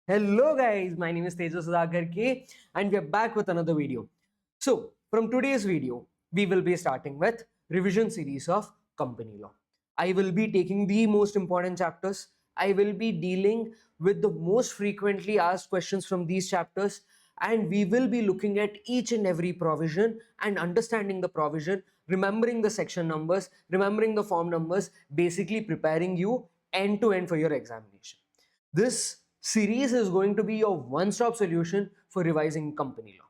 Hello guys, my name is Tejas S and we are back with another video. So from today's video, we will be starting with revision series of company law. I will be taking the most important chapters. I will be dealing with the most frequently asked questions from these chapters, and we will be looking at each and every provision and understanding the provision, remembering the section numbers, remembering the form numbers, basically preparing you end to end for your examination. This series is going to be your one-stop solution for revising company law.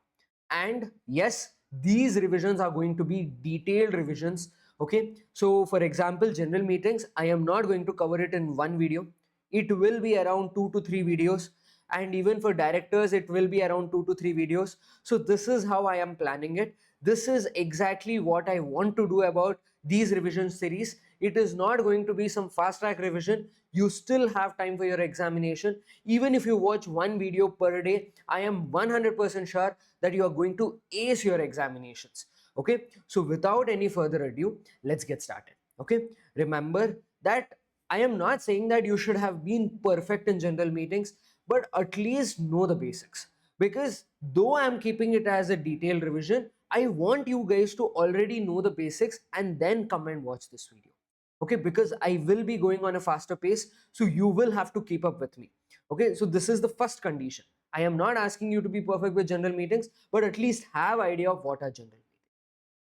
And yes, these revisions are going to be detailed revisions. Okay, so for example, general meetings, I am not going to cover it in one video. It will be around 2 to 3 videos, and even for directors it will be around 2 to 3 videos. So this is how I am planning it. This is exactly what I want to do about these revision series. It is not going to be some fast track revision. You still have time for your examination. Even if you watch one video per day, I am 100% sure that you are going to ace your examinations. Okay, so without any further ado, let's get started. Okay, remember that I am not saying that you should have been perfect in general meetings, but at least know the basics. Because though I am keeping it as a detailed revision, I want you guys to already know the basics and then come and watch this video. Okay, because I will be going on a faster pace, so you will have to keep up with me. Okay, so this is the first condition. I am not asking you to be perfect with general meetings, but at least have idea of what are general meetings.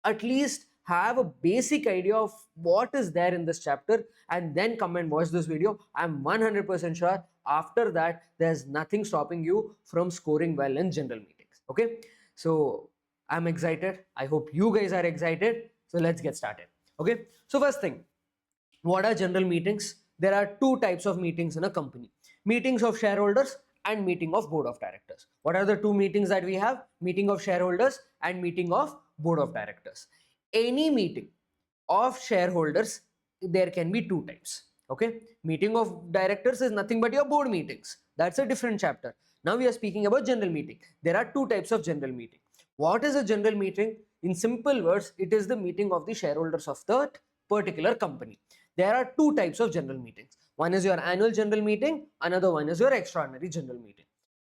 At least have a basic idea of what is there in this chapter and then come and watch this video. I'm 100% sure after that there's nothing stopping you from scoring well in general meetings. Okay, so I'm excited. I hope you guys are excited. So let's get started. Okay, so first thing, what are general meetings? There are two types of meetings in a company: meetings of shareholders and meeting of board of directors. What are the two meetings that we have? Meeting of shareholders and meeting of board of directors. Any meeting of shareholders, there can be two types. Okay, meeting of directors is nothing but your board meetings. That's a different chapter. Now we are speaking about general meeting. There are two types of general meeting. What is a general meeting? In simple words, it is the meeting of the shareholders of that particular company. There are two types of general meetings. One is your annual general meeting, another one is your extraordinary general meeting.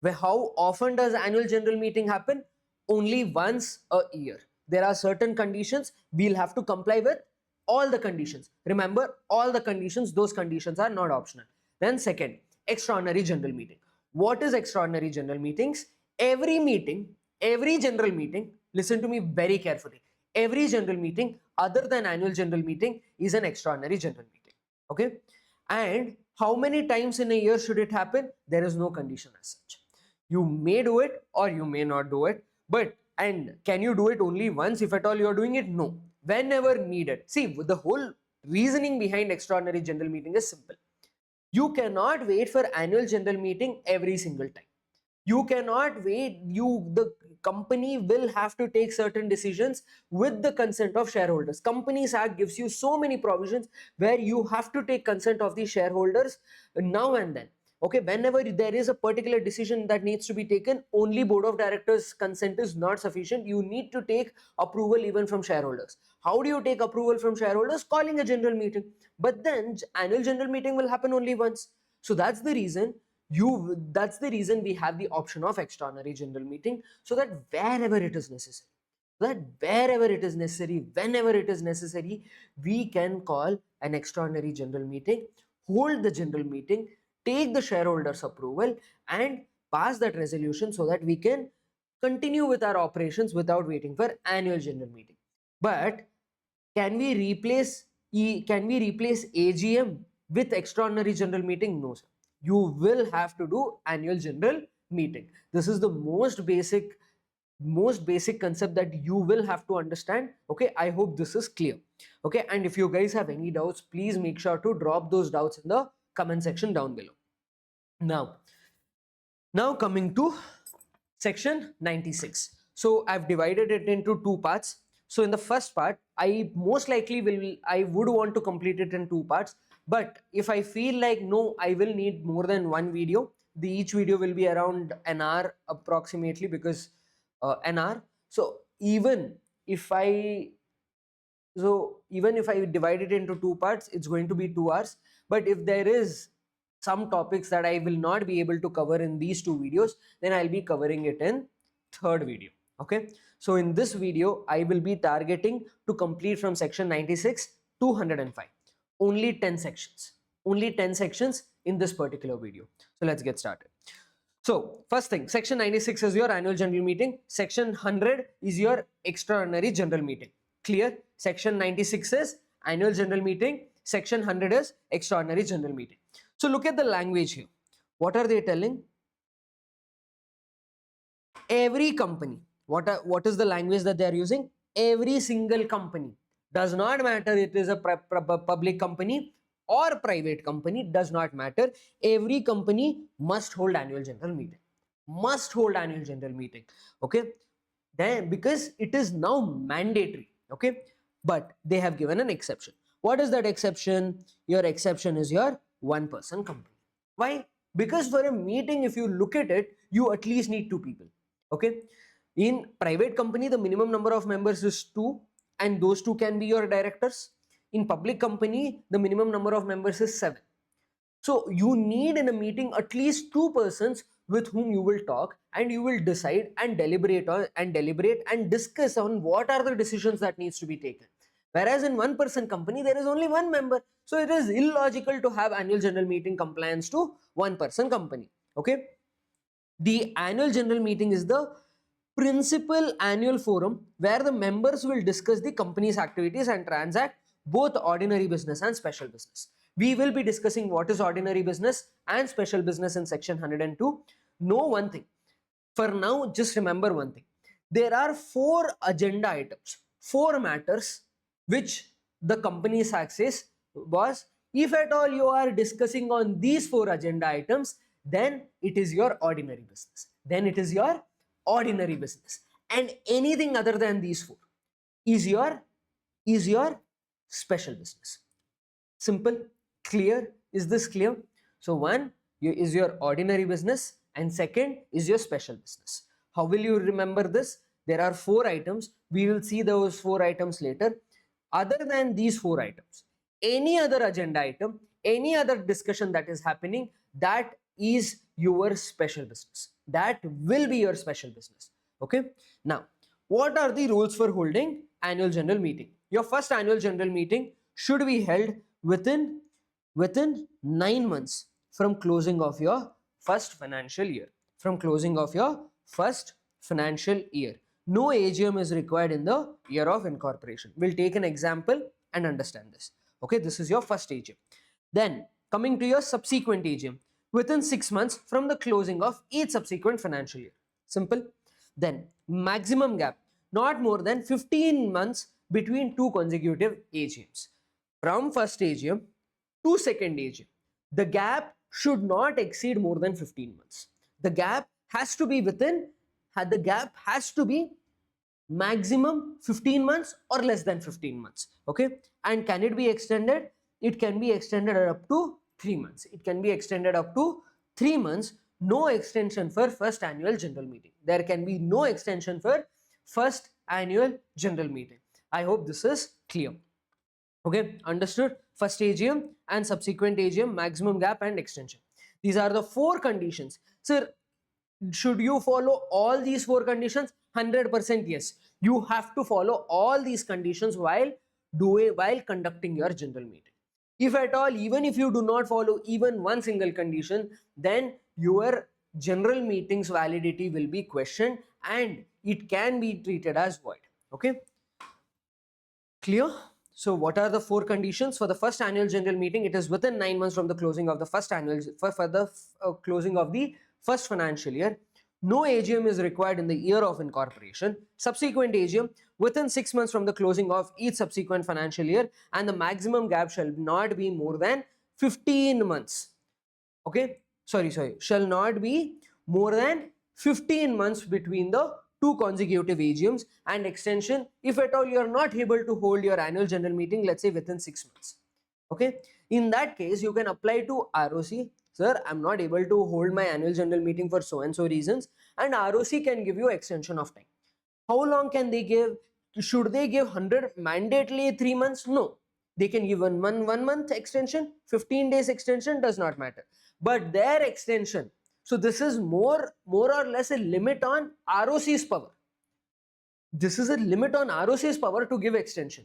Where how often does annual general meeting happen? Only once a year. There are certain conditions we'll have to comply with, all the conditions. Remember, all the conditions, those conditions are not optional. Then second, extraordinary general meeting. What is extraordinary general meetings? Every meeting, every general meeting, listen to me very carefully. Every general meeting other than annual general meeting is an extraordinary general meeting. Okay, and how many times in a year should it happen? There is no condition as such. You may do it or you may not do it, but and can you do it only once if at all you are doing it? No, whenever needed. See, the whole reasoning behind extraordinary general meeting is simple. You cannot wait for annual general meeting every single time. You cannot wait. The company will have to take certain decisions with the consent of shareholders. Companies Act gives you so many provisions where you have to take consent of the shareholders now and then. Okay, whenever there is a particular decision that needs to be taken, only board of directors consent is not sufficient. You need to take approval even from shareholders. How do you take approval from shareholders? Calling a general meeting. But then annual general meeting will happen only once. So that's the reason we have the option of extraordinary general meeting, so that wherever it is necessary, whenever it is necessary, we can call an extraordinary general meeting, hold the general meeting, take the shareholders approval and pass that resolution, so that we can continue with our operations without waiting for annual general meeting. But can we replace AGM with extraordinary general meeting? No, sir. You will have to do annual general meeting. This is the most basic concept that you will have to understand. Okay, I hope this is clear. Okay, and if you guys have any doubts, please make sure to drop those doubts in the comment section down below. Now coming to section 96. So I've divided it into two parts. So in the first part, I would want to complete it in two parts. But if I feel like no, I will need more than one video, each video will be around an hour approximately, because an hour. So even if I divide it into two parts, it's going to be 2 hours. But if there is some topics that I will not be able to cover in these two videos, then I'll be covering it in third video. Okay, so in this video I will be targeting to complete from section 96 to 105, only 10 sections, only 10 sections in this particular video. So let's get started. So first thing, section 96 is your annual general meeting, section 100 is your extraordinary general meeting. Clear? Section 96 is annual general meeting, section 100 is extraordinary general meeting. So look at the language here. What are they telling? Every company, what is the language that they are using? Every single company, does not matter it is a public company or private company, does not matter. Every company must hold annual general meeting. Must hold annual general meeting. Okay. Then because it is now mandatory. Okay. But they have given an exception. What is that exception? Your exception is your one-person company. Why? Because for a meeting, if you look at it, you at least need two people. Okay. In private company, the minimum number of members is 2, and those 2 can be your directors. In public company, the minimum number of members is 7. So you need in a meeting at least 2 persons with whom you will talk, and you will decide and deliberate and discuss on what are the decisions that needs to be taken. Whereas in one-person company, there is only 1 member. So it is illogical to have annual general meeting compliance to one-person company. Okay. The annual general meeting is the principal annual forum where the members will discuss the company's activities and transact both ordinary business and special business. We will be discussing what is ordinary business and special business in section 102. Know one thing. For now, just remember one thing. There are 4 agenda items, 4 matters which the company's access was. If at all you are discussing on these 4 agenda items, then it is your ordinary business. Then it is your ordinary business. And anything other than these 4 is your special business. Simple, clear. Is this clear? So one is your ordinary business and second is your special business. How will you remember this? There are 4 items. We will see those 4 items later. Other than these 4 items, any other agenda item, any other discussion that is happening, that is your special business. That will be your special business. Okay. Now, what are the rules for holding annual general meeting? Your first annual general meeting should be held within 9 months from closing of your first financial year. From closing of your first financial year. No AGM is required in the year of incorporation. We'll take an example and understand this. Okay, this is your first AGM. Then coming to your subsequent AGM, within 6 months from the closing of each subsequent financial year. Simple. Then maximum gap, not more than 15 months between 2 consecutive AGMs. From first AGM to second AGM, the gap should not exceed more than 15 months. The gap has to be maximum 15 months or less than 15 months. Okay. And can it be extended? It can be extended up to 3 months. It can be extended up to 3 months. No extension for first annual general meeting. There can be no extension for first annual general meeting. I hope this is clear. Okay, understood? First AGM and subsequent AGM, maximum gap and extension. These are the 4 conditions. Sir, should you follow all these 4 conditions? 100% yes. You have to follow all these conditions while conducting your general meeting. If at all, even if you do not follow even one single condition, then your general meeting's validity will be questioned and it can be treated as void. Okay, clear? So what are the 4 conditions for the first annual general meeting? It is within 9 months from the closing of the first annual closing of the first financial year. No AGM is required in the year of incorporation. Subsequent AGM within 6 months from the closing of each subsequent financial year, and the maximum gap shall not be more than 15 months. Okay, sorry, shall not be more than 15 months between the 2 consecutive AGMs, and extension if at all you are not able to hold your annual general meeting, let's say within 6 months. Okay, in that case you can apply to ROC. Sir, I'm not able to hold my annual general meeting for so and so reasons, and ROC can give you extension of time. How long can they give? Should they give 100 mandatorily 3 months? No. They can give 1 month extension, 15 days extension, does not matter. But their extension, so this is more or less a limit on ROC's power. This is a limit on ROC's power to give extension.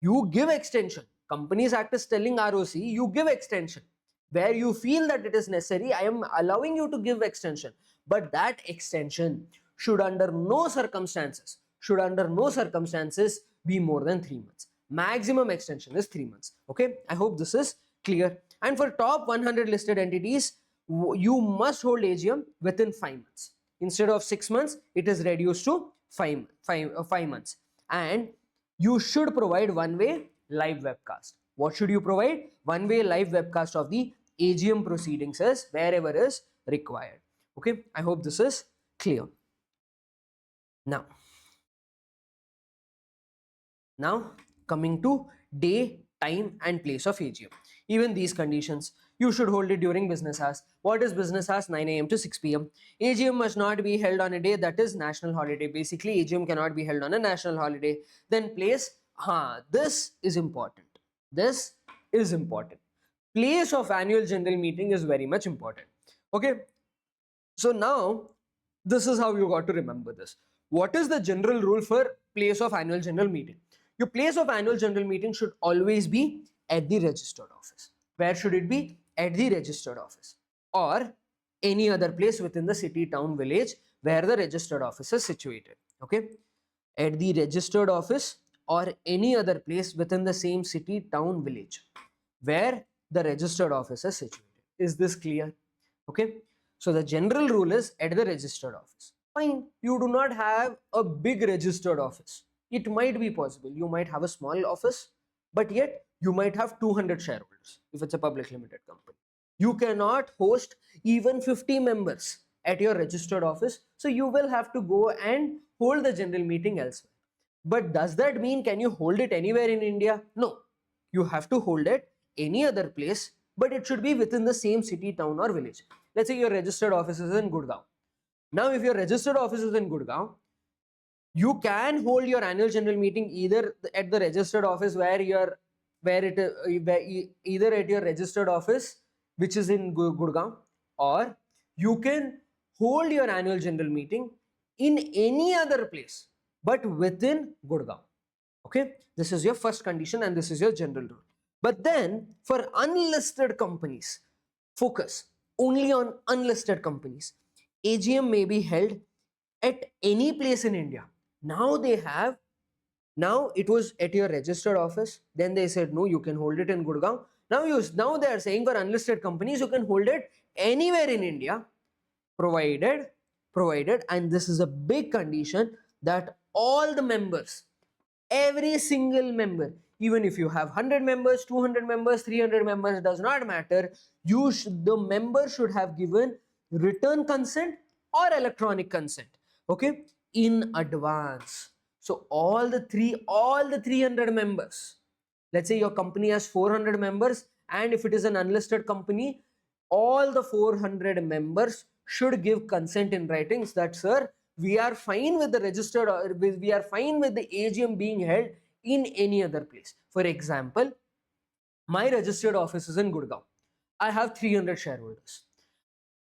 You give extension. Companies Act is telling ROC, you give extension. Where you feel that it is necessary, I am allowing you to give extension. But that extension should under no circumstances be more than 3 months. Maximum extension is 3 months. Okay, I hope this is clear. And for top 100 listed entities, you must hold AGM within 5 months. Instead of 6 months, it is reduced to 5 months. And you should provide one-way live webcast. What should you provide? One-way live webcast of the AGM proceedings is wherever is required. Okay, I hope this is clear. Now coming to day, time and place of AGM. Even these conditions, you should hold it during business hours. What is business hours? 9 AM to 6 PM. AGM must not be held on a day that is national holiday. Basically, AGM cannot be held on a national holiday. Then place, this is important. This is important. Place of annual general meeting is very much important. Okay. So now, this is how you got to remember this. What is the general rule for place of annual general meeting? Your place of annual general meeting should always be at the registered office. Where should it be? At the registered office or any other place within the city, town, village where the registered office is situated. Okay, at the registered office or any other place within the same city, town, village where the registered office is situated. Is this clear? Okay, so the general rule is at the registered office. Fine, you do not have a big registered office. It might be possible. You might have a small office, but yet you might have 200 shareholders if it's a public limited company. You cannot host even 50 members at your registered office. So you will have to go and hold the general meeting elsewhere. But does that mean can you hold it anywhere in India? No. You have to hold it any other place, but it should be within the same city, town or village. Let's say your registered office is in Gurgaon. Now, if your registered office is in Gurgaon, you can hold your annual general meeting either at the registered office either at your registered office which is in Gurgaon, or you can hold your annual general meeting in any other place but within Gurgaon. Okay, this is your first condition and this is your general rule. But then for unlisted companies, focus only on unlisted companies. AGM may be held at any place in India. Now it was at your registered office. Then they said, no, you can hold it in Gurgaon. Now they are saying for unlisted companies, you can hold it anywhere in India, provided, and this is a big condition, that all the members, every single member, even if you have 100 members, 200 members, 300 members, does not matter. The member should have given written consent or electronic consent. Okay, in advance. So all the 300 members, let's say your company has 400 members, and if it is an unlisted company, all the 400 members should give consent in writings that, sir, we are fine with the registered, or we are fine with the AGM being held in any other place. For example, my registered office is in Gurgaon. I have 300 shareholders.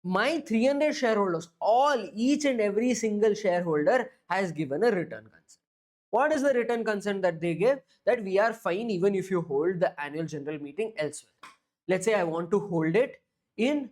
My 300 shareholders, each and every single shareholder has given a written consent. What is the written consent that they give? That we are fine even if you hold the annual general meeting elsewhere. Let's say I want to hold it in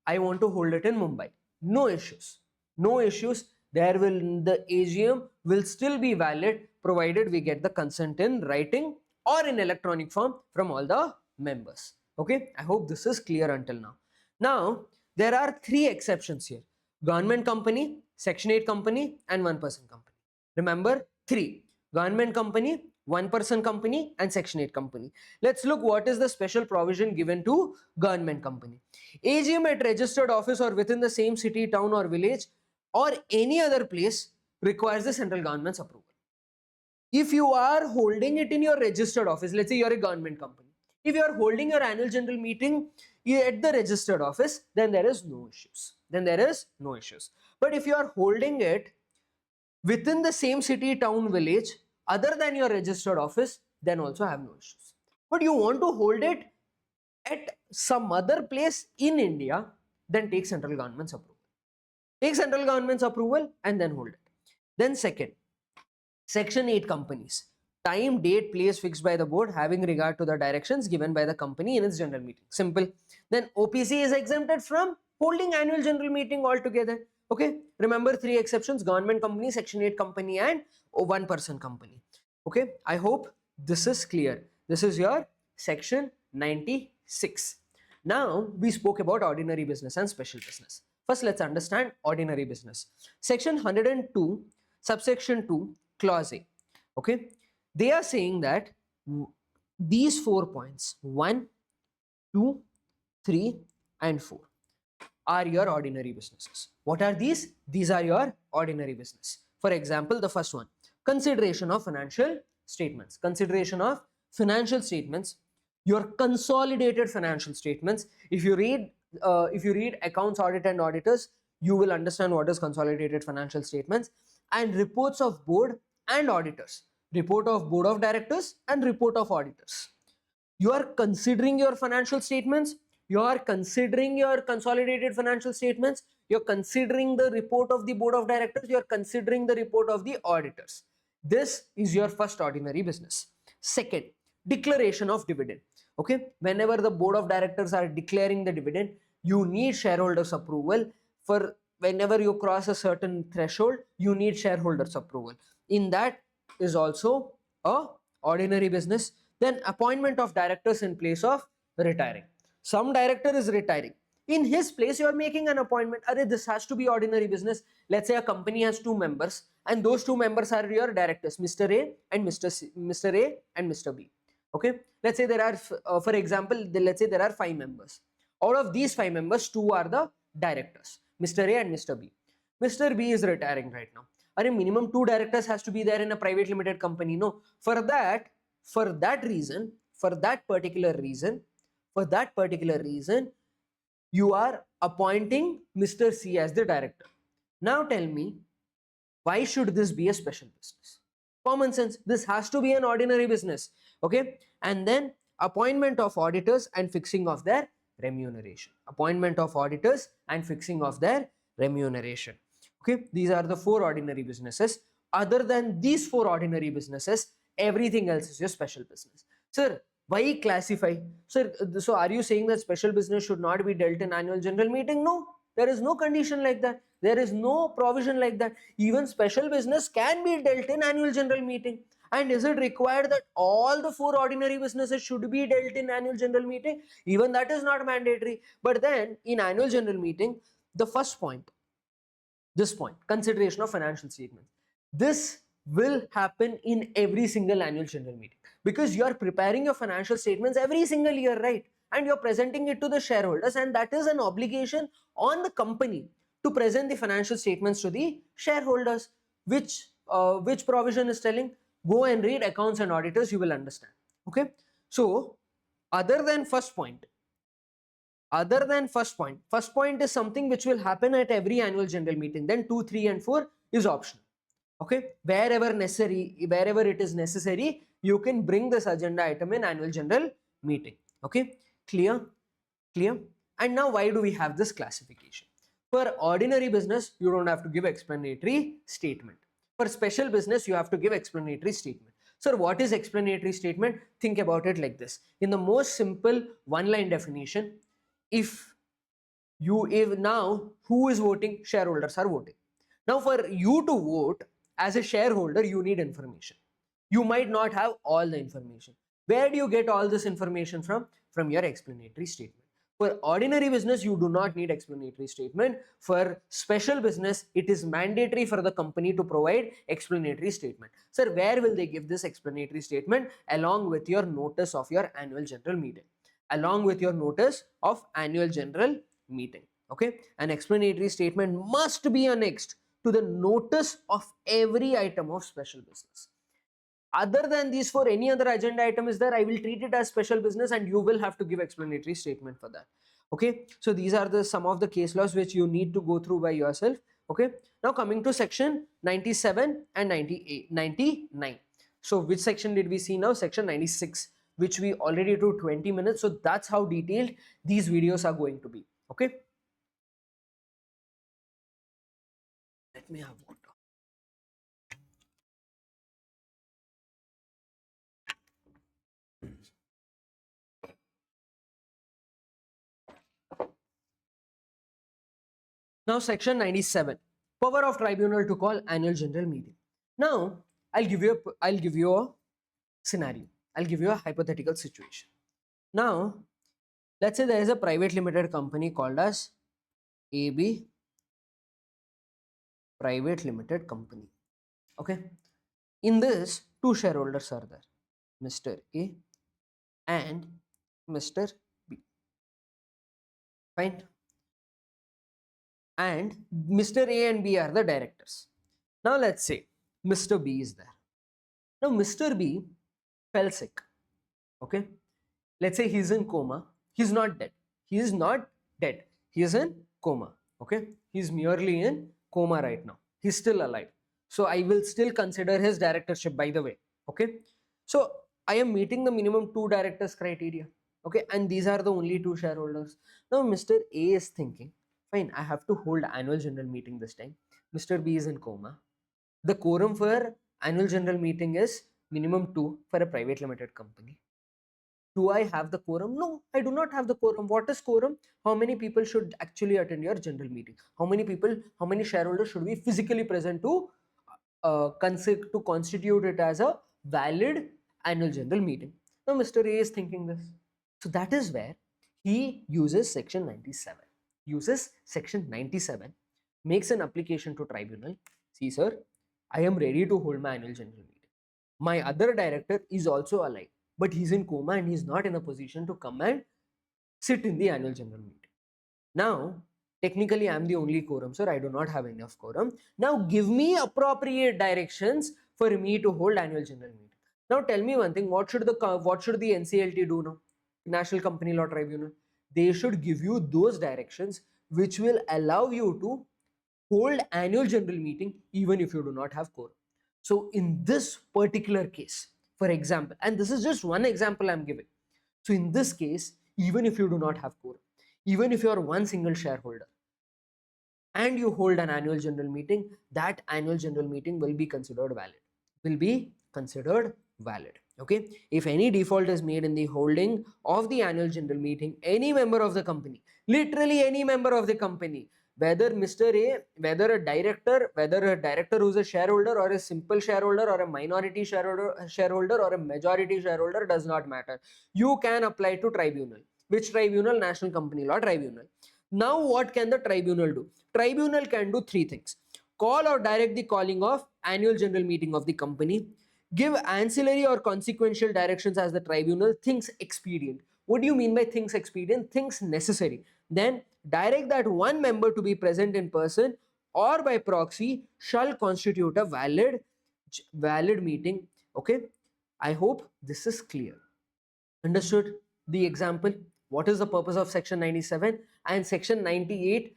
Mumbai. No issues. The AGM will still be valid provided we get the consent in writing or in electronic form from all the members. Okay, I hope this is clear until now. Now, there are 3 exceptions here: government company, Section 8 company, and one-person company. Remember, 3: government company, one-person company, and Section 8 company. Let's look what is the special provision given to government company. AGM at registered office or within the same city, town or village or any other place requires the central government's approval. If you are holding it in your registered office, let's say you are a government company, if you are holding your annual general meeting at the registered office, then there is no issues. But if you are holding it within the same city, town, village other than your registered office, then also have no issues. but you want to hold it at some other place in India, then take central government's approval. Take central government's approval and then hold it. Then second, Section 8 companies. Time, date, place fixed by the board having regard to the directions given by the company in its general meeting. Simple. Then OPC is exempted from holding annual general meeting altogether. Okay. Remember three exceptions: government company, Section 8 company, and one person company. Okay. I hope this is clear. This is your Section 96. Now we spoke about ordinary business and special business. First, let's understand ordinary business. Section 102, subsection 2, clause A. Okay, they are saying that these 4 points, 1, 2, 3, and 4, are your ordinary businesses. What are these? These are your ordinary business. For example, the first one, consideration of financial statements. Consideration of financial statements, your consolidated financial statements. If you read accounts, audit, and auditors, you will understand what is consolidated financial statements. And reports of board and auditors, report of board of directors and report of auditors. You are considering your financial statements, you are considering your consolidated financial statements, you're considering the report of the board of directors, you're considering the report of the auditors. This is your first ordinary business. Second, declaration of dividend. Okay, whenever the board of directors are declaring the dividend, you need shareholders approval. For whenever you cross a certain threshold, you need shareholders approval. In that is also a ordinary business. Then appointment of directors in place of retiring. Some director is retiring, in his place you are making an appointment. This has to be ordinary business. Let's say a company has 2 members and those 2 members are your directors, Mr. A and Mr. A and Mr. B. Okay, let's say there are for example, let's say there are 5 members. Out of these 5 members, 2 are the directors, Mr. A and Mr. B. Mr. B is retiring right now. Minimum 2 directors has to be there in a private limited company. No, for that particular reason, you are appointing Mr. C as the director. Now tell me, why should this be a special business? Common sense, this has to be an ordinary business. Okay, and then appointment of auditors and fixing of their remuneration. Appointment of auditors and fixing of their remuneration. Okay, these are the 4 ordinary businesses. Other than these 4 ordinary businesses, everything else is your special business. Sir, why classify? Sir, so are you saying that special business should not be dealt in annual general meeting? No, there is no condition like that. There is no provision like that. Even special business can be dealt in annual general meeting. And is it required that all the 4 ordinary businesses should be dealt in annual general meeting? Even that is not mandatory. But then in annual general meeting, the first point, this point, consideration of financial statements, this will happen in every single annual general meeting, because you are preparing your financial statements every single year, right? And you're presenting it to the shareholders, and that is an obligation on the company to present the financial statements to the shareholders. Which provision is telling? Go and read accounts and auditors, you will understand. Okay, so other than first point, first point is something which will happen at every annual general meeting. Then 2, 3, and 4 is optional. Okay, wherever it is necessary, you can bring this agenda item in annual general meeting. Okay, clear? And now, why do we have this classification? For ordinary business, you don't have to give explanatory statement. For special business, you have to give explanatory statement. Sir, what is explanatory statement? Think about it like this. In the most simple one-line definition, if now who is voting? Shareholders are voting. Now, for you to vote as a shareholder, you need information. You might not have all the information. Where do you get all this information from? From your explanatory statement. For ordinary business, you do not need explanatory statement. For special business, it is mandatory for the company to provide explanatory statement. Sir, where will they give this explanatory statement? Along with your notice of your annual general meeting. Along with your notice of annual general meeting. Okay, an explanatory statement must be annexed to the notice of every item of special business. Other than these 4, any other agenda item is there, I will treat it as special business and you will have to give explanatory statement for that. Okay, so these are some of the case laws which you need to go through by yourself. Okay, now coming to section 97 and 99. So which section did we see now? Section 96. which we already do 20 minutes. So that's how detailed these videos are going to be. Okay. Let me have water. Now, section 97, power of tribunal to call annual general meeting. Now, I'll give you a scenario. I'll give you a hypothetical situation. Now, let's say there is a private limited company called as AB Private Limited Company. Okay. In this, two shareholders are there, Mr. A and Mr. B. Fine. And Mr. A and B are the directors. Now let's say Mr. B is there. Now Mr. B fell sick. Okay. Let's say he's in coma. He's not dead. He is not dead. He is in coma. Okay. He's merely in coma right now. He's still alive. So I will still consider his directorship, by the way. Okay. So I am meeting the minimum 2 directors criteria. Okay. And these are the only 2 shareholders. Now Mr. A is thinking, fine, I have to hold annual general meeting this time. Mr. B is in coma. The quorum for annual general meeting is minimum 2 for a private limited company. Do I have the quorum? No, I do not have the quorum. What is quorum? How many people should actually attend your general meeting? How many shareholders should be physically present to constitute it as a valid annual general meeting? Now, Mr. A is thinking this. So that is where he uses section 97. Uses section 97, makes an application to tribunal. See, sir, I am ready to hold my annual general meeting. My other director is also alive, but he's in coma and he's not in a position to come and sit in the annual general meeting. Now, technically, I'm the only quorum, sir. I do not have enough quorum. Now, give me appropriate directions for me to hold annual general meeting. Now, tell me one thing. What should the NCLT do now? National Company Law Tribunal. They should give you those directions which will allow you to hold annual general meeting even if you do not have quorum. So in this particular case, for example, and this is just one example I'm giving. So in this case, even if you do not have quorum, even if you are one single shareholder and you hold an annual general meeting, that annual general meeting will be considered valid. Okay. If any default is made in the holding of the annual general meeting, any member of the company, literally any member of the company, whether Mr. A, whether a director who's a shareholder or a simple shareholder or a minority shareholder or a majority shareholder, does not matter. You can apply to tribunal. Which tribunal? National Company Law Tribunal. Now what can the tribunal do? Tribunal can do 3 things. Call or direct the calling of annual general meeting of the company. Give ancillary or consequential directions as the tribunal thinks expedient. What do you mean by thinks expedient? Thinks necessary. Then direct that one member to be present in person or by proxy shall constitute a valid meeting. Okay. I hope this is clear. Understood the example? What is the purpose of section 97? And section 98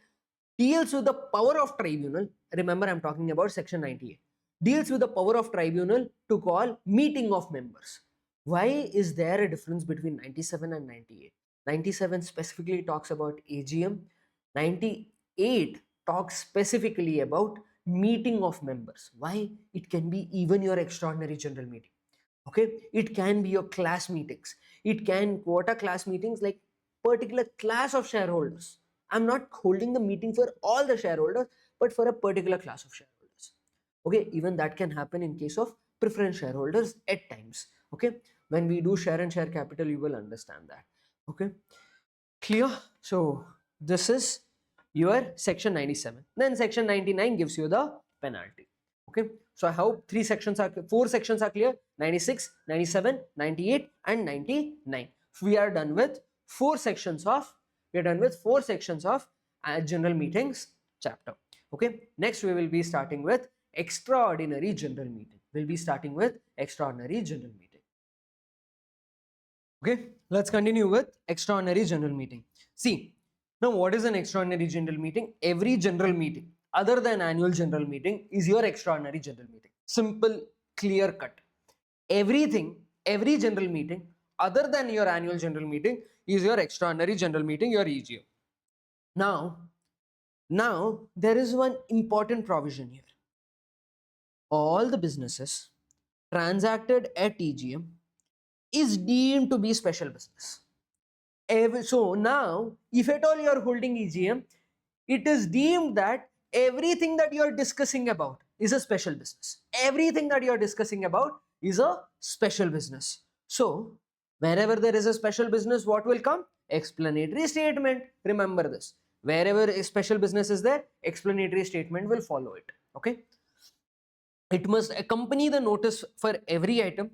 deals with the power of tribunal. Remember, I'm talking about section 98. Deals with the power of tribunal to call meeting of members. Why is there a difference between 97 and 98? 97 specifically talks about AGM. 98 talks specifically about meeting of members. Why? It can be even your extraordinary general meeting. Okay, it can be your class meetings. It can quota class meetings, like particular class of shareholders. I'm not holding the meeting for all the shareholders, but for a particular class of shareholders. Okay, even that can happen in case of preference shareholders at times. Okay, when we do share and share capital, you will understand that. Okay, clear? So this is your section 97. Then section 99 gives you the penalty. Okay, so I hope 4 sections are clear. 96, 97, 98 and 99. We are done with 4 sections of general meetings chapter. Okay, next we will be starting with extraordinary general meeting. Okay, let's continue with extraordinary general meeting. See, now what is an extraordinary general meeting? Every general meeting other than annual general meeting is your extraordinary general meeting. Simple, clear cut. Every general meeting other than your annual general meeting is your extraordinary general meeting, your EGM. Now there is one important provision here. All the businesses transacted at EGM is deemed to be special business. So now, if at all you are holding EGM, it is deemed that everything that you are discussing about is a special business. Everything that you are discussing about is a special business. So, wherever there is a special business, what will come? Explanatory statement. Remember this. Wherever a special business is there, explanatory statement will follow it. Okay. It must accompany the notice for every item,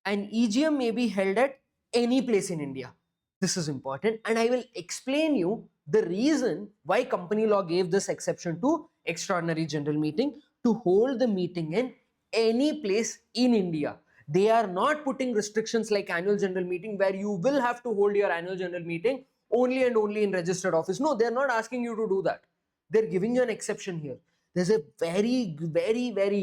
and EGM may be held at any place in India. This is important, and I will explain you the reason why company law gave this exception to extraordinary general meeting to hold the meeting in any place in India. They are not putting restrictions like annual general meeting where you will have to hold your annual general meeting only and only in registered office. No, they're not asking you to do that. They're giving you an exception here. There's a very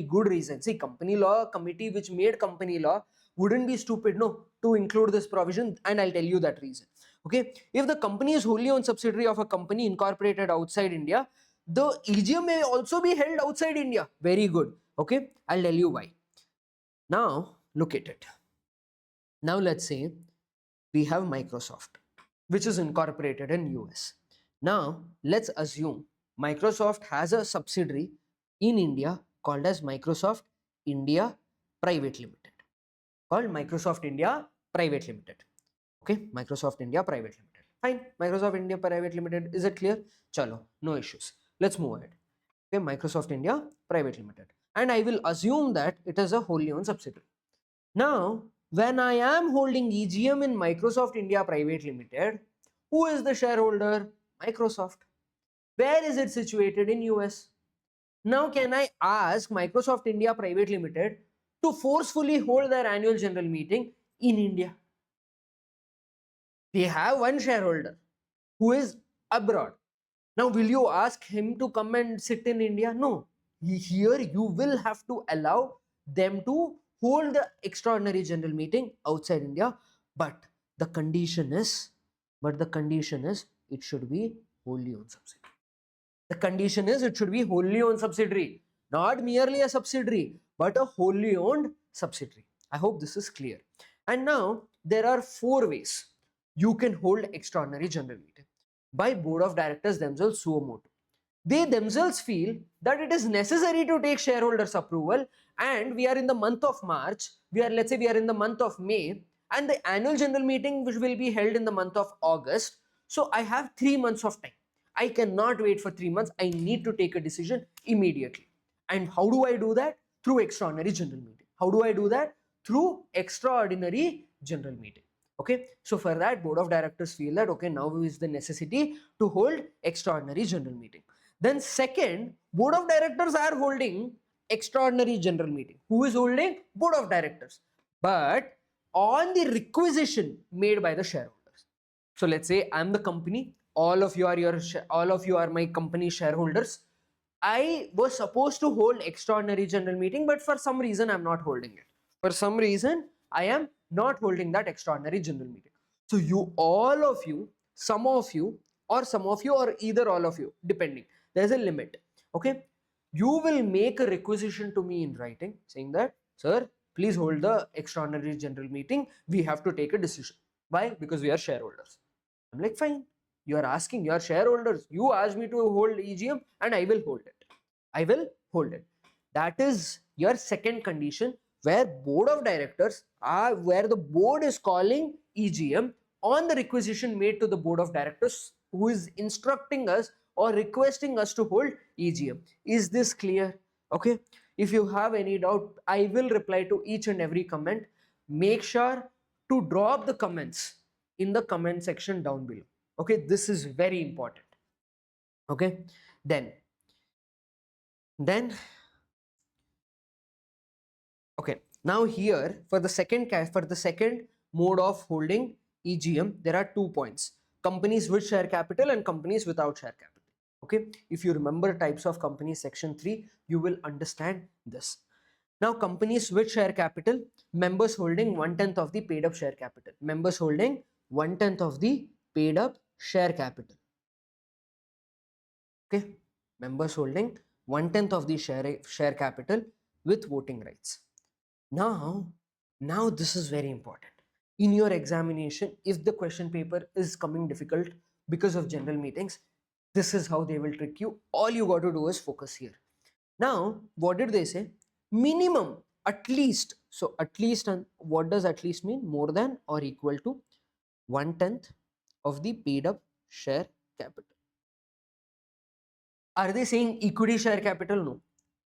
good reason. See, company law committee which made company law wouldn't be stupid, no, to include this provision, and I'll tell you that reason. Okay, if the company is wholly owned subsidiary of a company incorporated outside India, the EGM may also be held outside India. Very good. Okay, I'll tell you why. Now look at it. Now let's say we have Microsoft, which is incorporated in US. Now let's assume Microsoft has a subsidiary in India called as Microsoft India Private Limited. Called Microsoft India Private Limited. Okay, Microsoft India Private Limited. Fine, Microsoft India Private Limited. Is it clear? Chalo, no issues. Let's move ahead. Okay, Microsoft India Private Limited. And I will assume that it is a wholly owned subsidiary. Now, when I am holding EGM in Microsoft India Private Limited, who is the shareholder? Microsoft. Where is it situated? In US. Now, can I ask Microsoft India Private Limited to forcefully hold their annual general meeting in India? They have one shareholder who is abroad. Now, will you ask him to come and sit in India? No. Here you will have to allow them to hold the extraordinary general meeting outside India, but the condition is it should be wholly owned subsidiary. The condition is it should be wholly owned subsidiary, not merely a subsidiary, but a wholly owned subsidiary. I hope this is clear. And now there are 4 ways you can hold extraordinary general meeting by board of directors themselves suo motu. They themselves feel that it is necessary to take shareholders approval, and we are in the month of March, let's say we are in the month of May, and the annual general meeting which will be held in the month of August. So I have 3 months of time. I cannot wait for 3 months. I need to take a decision immediately. And how do I do that? Through extraordinary general meeting. How do I do that? Through extraordinary general meeting. Okay, so for that, board of directors feel that okay, now is the necessity to hold extraordinary general meeting. Then second, board of directors are holding extraordinary general meeting. Who is holding? Board of directors, but on the requisition made by the shareholders. So let's say I'm the company, all of you are my company shareholders. I was supposed to hold extraordinary general meeting, but for some reason I'm not holding it. For some reason I am not holding that extraordinary general meeting. So you, all of you, some of you, or either all of you, depending, there's a limit. Okay, you will make a requisition to me in writing saying that, sir, please hold the extraordinary general meeting. We have to take a decision. Why? Because we are shareholders. I'm like, fine. You are asking, you are shareholders. You asked me to hold EGM and I will hold it. I will hold it. That is your second condition, where board of directors are, where the board is calling EGM on the requisition made to the board of directors who is instructing us or requesting us to hold EGM. Is this clear? Okay. If you have any doubt, I will reply to each and every comment. Make sure to drop the comments in the comment section down below. Okay, this is very important. Okay, then okay, now here for the second mode of holding EGM, there are 2 points: companies with share capital and companies without share capital. Okay, if you remember types of companies section 3, you will understand this. Now companies with share capital, members holding 1/10 of the paid up share capital. Members holding 1/10 of the paid up share capital. Okay. Members holding 1/10 of the share capital with voting rights. Now this is very important. In your examination, if the question paper is coming difficult because of general meetings, this is how they will trick you. All you got to do is focus here. Now, what did they say? Minimum, at least. So at least, and what does at least mean? More than or equal to 1/10 of the paid up share capital. Are they saying equity share capital? No.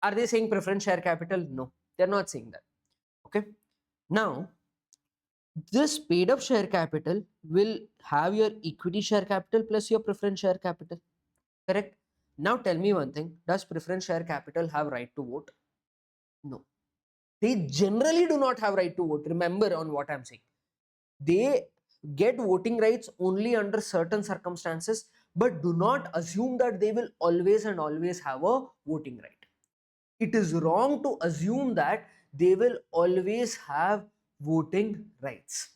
Are they saying preference share capital? No. They're not saying that. Okay. Now, this paid up share capital will have your equity share capital plus your preference share capital. Correct? Now tell me one thing. Does preference share capital have right to vote? No. They generally do not have right to vote. Remember on what I'm saying. They get voting rights only under certain circumstances, but do not assume that they will always and always have a voting right. It is wrong to assume that they will always have voting rights.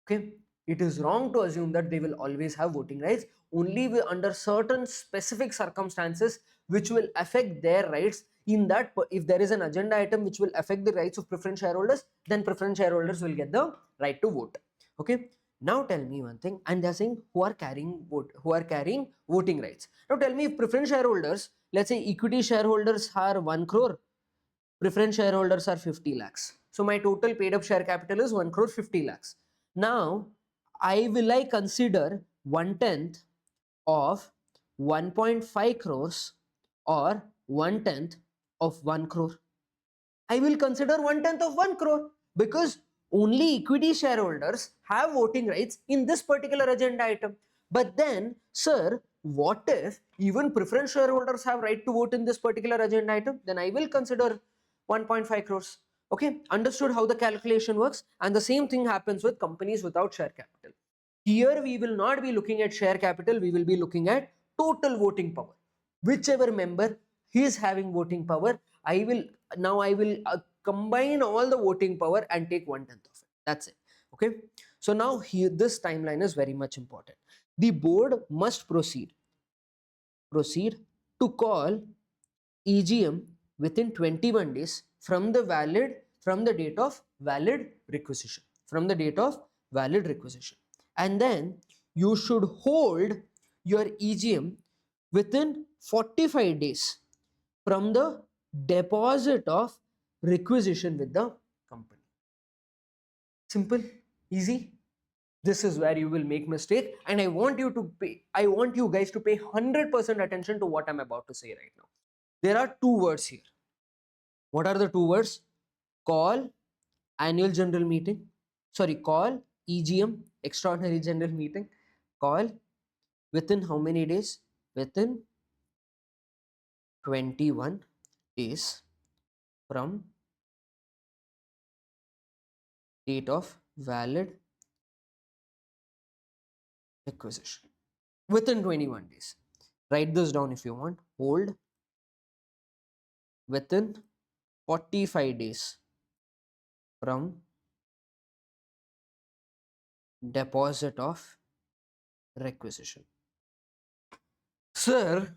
Okay, it is wrong to assume that they will always have voting rights. Only under certain specific circumstances which will affect their rights. In that, if there is an agenda item which will affect the rights of preference shareholders, then preference shareholders will get the right to vote. Okay, now tell me one thing, and they're saying who are carrying voting rights. Now tell me, if preference shareholders, let's say equity shareholders are 1 crore, preference shareholders are 50 lakhs. So my total paid up share capital is 1 crore 50 lakhs. Now, I consider 1/10 of 1.5 crores or 1/10 of 1 crore. I will consider 1/10 of 1 crore because only equity shareholders have voting rights in this particular agenda item. But then, sir, what if even preference shareholders have right to vote in this particular agenda item? Then I will consider 1.5 crores. Okay, understood how the calculation works? And the same thing happens with companies without share capital. Here we will not be looking at share capital, we will be looking at total voting power. Whichever member is having voting power, I will combine all the voting power and take 1/10 of it. That's it. Okay. So now here this timeline is very much important. The board must proceed to call EGM within 21 days from the date of valid requisition. And then you should hold your EGM within 45 days from the deposit of requisition with the company. Simple, easy. This is where you will make mistake, and I want you guys to pay 100% attention to what I'm about to say right now. There are two words here. What are the two words? Call annual general meeting. Sorry, call EGM, extraordinary general meeting. Call within how many days? Within 21 days from date of valid requisition. Within 21 days. Write this down if you want. Hold within 45 days from deposit of requisition. Sir,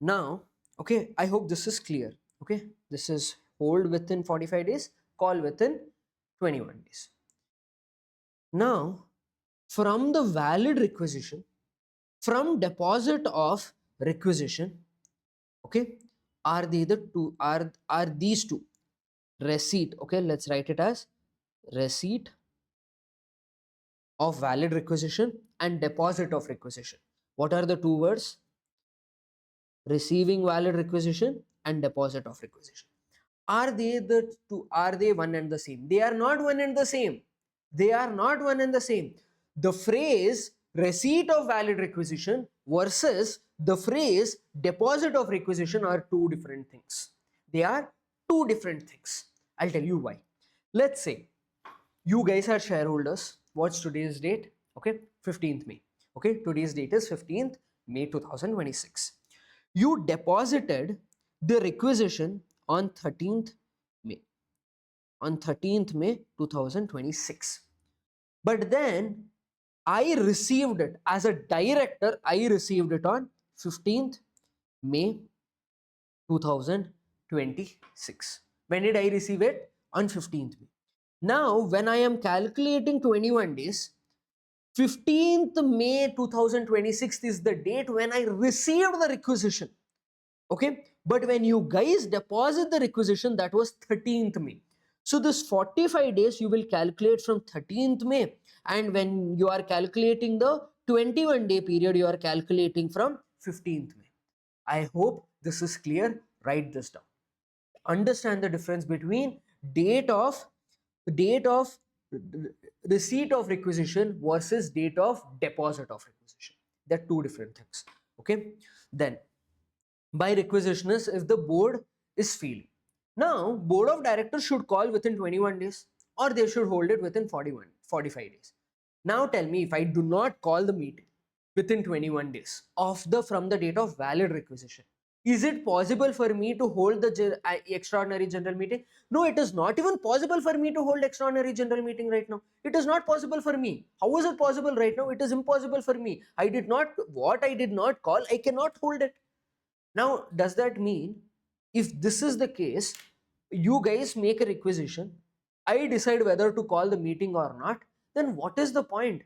now, okay, I hope this is clear. Okay, this is hold within 45 days, call within 21 days. Now, from the valid requisition, from deposit of requisition, okay, are these two? Receipt, okay, let's write it as receipt of valid requisition and deposit of requisition. What are the two words? Receiving valid requisition and deposit of requisition. Are they one and the same? They are not one and the same. The phrase receipt of valid requisition versus the phrase deposit of requisition are two different things. They are two different things. I'll tell you why. Let's say you guys are shareholders. What's today's date? Okay, 15th May. Okay, today's date is 15th May 2026. You deposited the requisition on 13th May. On 13th May 2026. But then I received it as a director, I received it on 15th May 2026. When did I receive it? On 15th May. Now, when I am calculating 21 days, 15th May 2026 is the date when I received the requisition. Okay, but when you guys deposit the requisition, that was 13th May. So this 45 days you will calculate from 13th May, and when you are calculating the 21-day period, you are calculating from 15th May. I hope this is clear. Write this down. Understand the difference between date of receipt of requisition versus date of deposit of requisition. They're two different things. Okay, then by requisitioners if the board is failing. Now, board of directors should call within 21 days or they should hold it within 45 days. Now tell me, if I do not call the meeting within 21 days from the date of valid requisition, is it possible for me to hold the extraordinary general meeting? No, it is not even possible for me to hold extraordinary general meeting right now. It is not possible for me. How is it possible right now? It is impossible for me. What I did not call, I cannot hold it. Now, does that mean if this is the case, you guys make a requisition, I decide whether to call the meeting or not, then what is the point?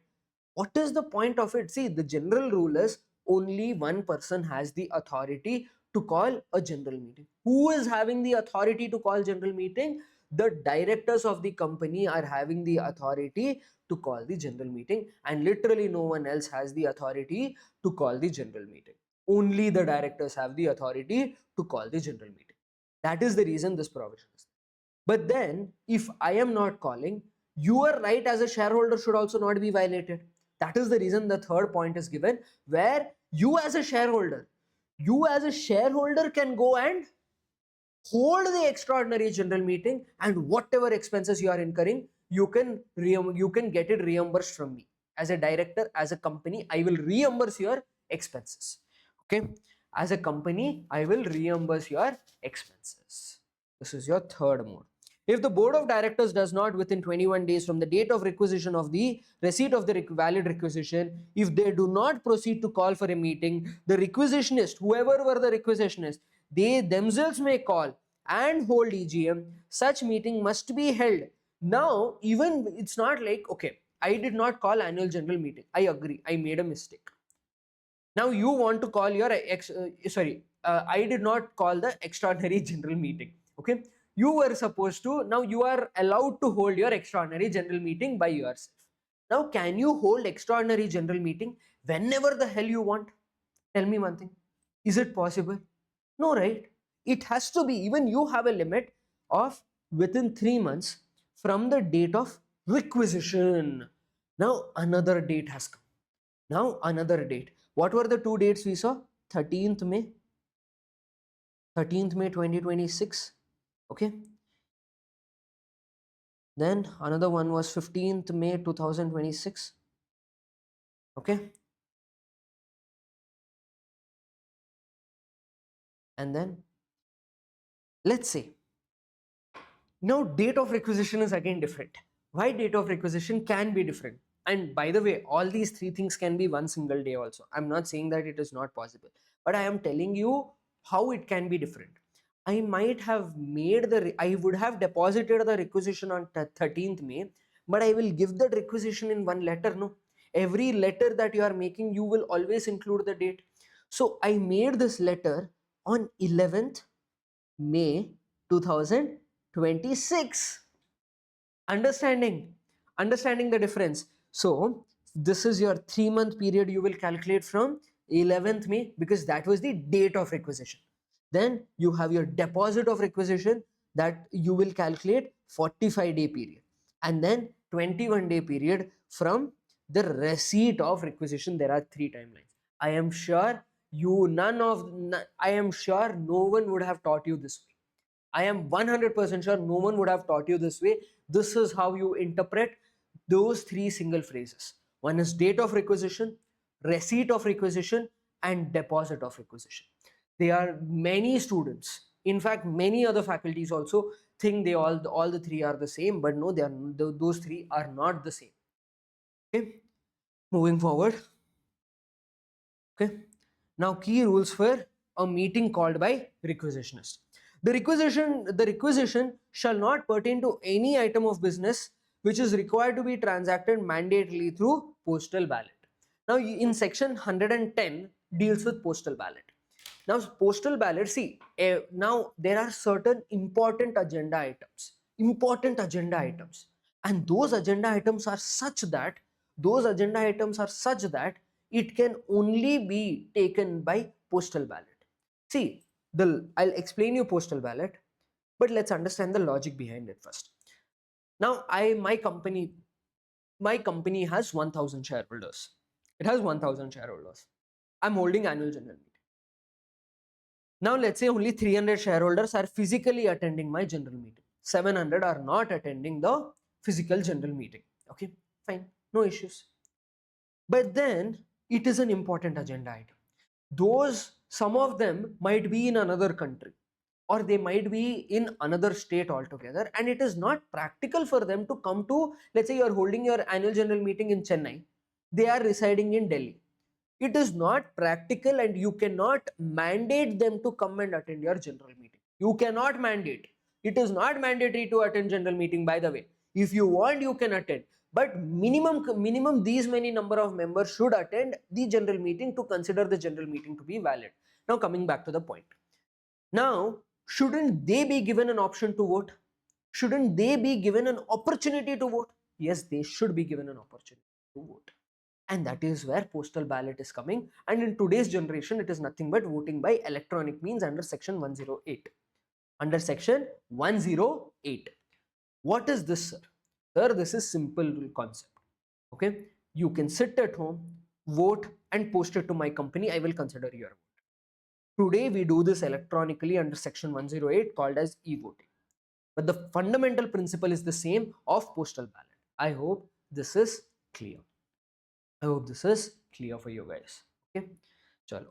What is the point of it? See, the general rule is only one person has the authority to call a general meeting. Who is having the authority to call general meeting? The directors of the company are having the authority to call the general meeting, and literally no one else has the authority to call the general meeting. Only the directors have the authority to call the general meeting. That is the reason this provision is there. But then, if I am not calling, your right as a shareholder should also not be violated. That is the reason the third point is given, where you as a shareholder can go and hold the extraordinary general meeting, and whatever expenses you are incurring, you can get it reimbursed from me. As a director, as a company, I will reimburse your expenses. Okay, as a company, I will reimburse your expenses. This is your third mode. If the board of directors does not within 21 days from the date of requisition of the receipt of the valid requisition, if they do not proceed to call for a meeting, the requisitionist, whoever were the requisitionist, they themselves may call and hold EGM. Such meeting must be held. Now, even it's not like, okay, I did not call annual general meeting. I agree, I made a mistake. Now you want to call your I did not call the extraordinary general meeting. Okay, you were supposed to, now you are allowed to hold your extraordinary general meeting by yourself. Now, can you hold extraordinary general meeting whenever the hell you want? Tell me one thing. Is it possible? No, right? It has to be, even you have a limit of within 3 months from the date of requisition. Now another date has come. Now another date. What were the two dates we saw? 13th May 2026. Okay. Then another one was 15th May 2026. Okay. And then let's say now date of requisition is again different. Why date of requisition can be different? And by the way, all these three things can be one single day also. I'm not saying that it is not possible, but I am telling you how it can be different. I might have made I would have deposited the requisition on 13th May, but I will give that requisition in one letter. No, every letter that you are making, you will always include the date. So I made this letter on 11th May 2026. Understanding the difference. So this is your 3-month period. You will calculate from 11th May because that was the date of requisition. Then you have your deposit of requisition that you will calculate 45-day period, and then 21-day period from the receipt of requisition. There are 3 timelines. I am sure I am sure no one would have taught you this way. I am 100% sure no one would have taught you this way. This is how you interpret those 3 single phrases. One is date of requisition, receipt of requisition, and deposit of requisition. There are many students In fact, many other faculties also think they all the three are the same, but no, they are those three are not the same. Okay, moving forward. Okay, now key rules for a meeting called by requisitionist. The requisition shall not pertain to any item of business which is required to be transacted mandatorily through postal ballot. Now, in section 110 deals with postal ballot. Now, postal ballot, see, now there are certain important agenda items, and those agenda items are such that it can only be taken by postal ballot. See, I'll explain you postal ballot, but let's understand the logic behind it first. Now, my company has 1,000 shareholders. It has 1,000 shareholders. I'm holding annual general meeting. Now, let's say only 300 shareholders are physically attending my general meeting. 700 are not attending the physical general meeting. Okay, fine, no issues. But then it is an important agenda item. Some of them might be in another country, or they might be in another state altogether, and it is not practical for them to come to, let's say you are holding your annual general meeting in Chennai, they are residing in Delhi. It is not practical, and you cannot mandate them to come and attend your general meeting. You cannot mandate. It is not mandatory to attend general meeting, by the way. If you want, you can attend, but minimum these many number of members should attend the general meeting to consider the general meeting to be valid. Now, coming back to the point. Now, shouldn't they be given an option to vote? Shouldn't they be given an opportunity to vote? Yes, they should be given an opportunity to vote. And that is where postal ballot is coming. And in today's generation, it is nothing but voting by electronic means under section 108. Under section 108. What is this, sir? Sir, this is simple concept. Okay, you can sit at home, vote, and post it to my company. I will consider your vote. Today, we do this electronically under section 108 called as e-voting. But the fundamental principle is the same of postal ballot. I hope this is clear. I hope this is clear for you guys. Okay, chalo.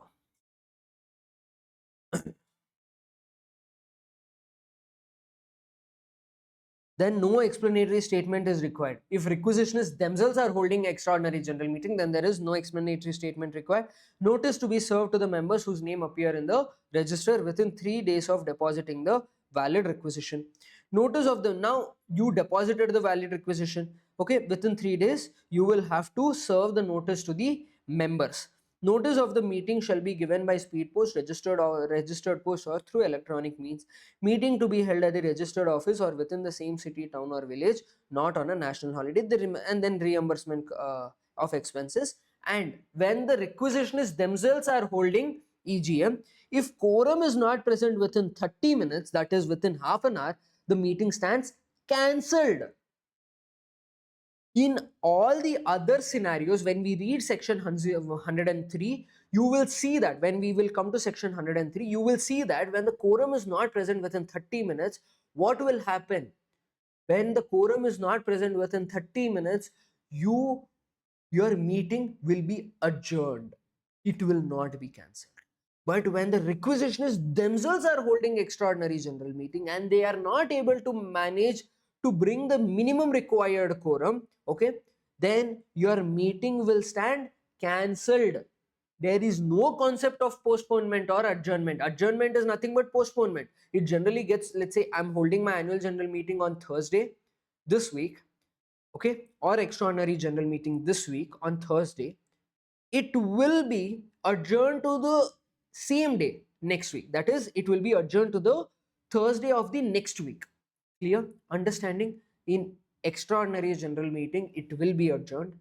Then no explanatory statement is required. If requisitionists themselves are holding extraordinary general meeting, then there is no explanatory statement required. Notice to be served to the members whose name appear in the register within 3 days of depositing the valid requisition. Notice of the, now you deposited the valid requisition. Okay, within 3 days, you will have to serve the notice to the members. Notice of the meeting shall be given by speed post, registered post, or through electronic means. Meeting to be held at the registered office or within the same city, town, or village, not on a national holiday. And then reimbursement of expenses. And when the requisitionists themselves are holding EGM, if quorum is not present within 30 minutes, that is within half an hour, the meeting stands cancelled. In all the other scenarios, when we read section 103, you will see that when we will come to section 103, you will see that when the quorum is not present within 30 minutes, what will happen? When the quorum is not present within 30 minutes, your meeting will be adjourned. It will not be cancelled. But when the requisitionists themselves are holding extraordinary general meeting and they are not able to manage to bring the minimum required quorum, okay, then your meeting will stand cancelled. There is no concept of postponement or adjournment. Adjournment is nothing but postponement. It generally gets, let's say I'm holding my annual general meeting on Thursday this week, okay, or extraordinary general meeting this week on Thursday. It will be adjourned to the same day next week. That is, it will be adjourned to the Thursday of the next week. Clear? Understanding? In extraordinary general meeting, it will be adjourned.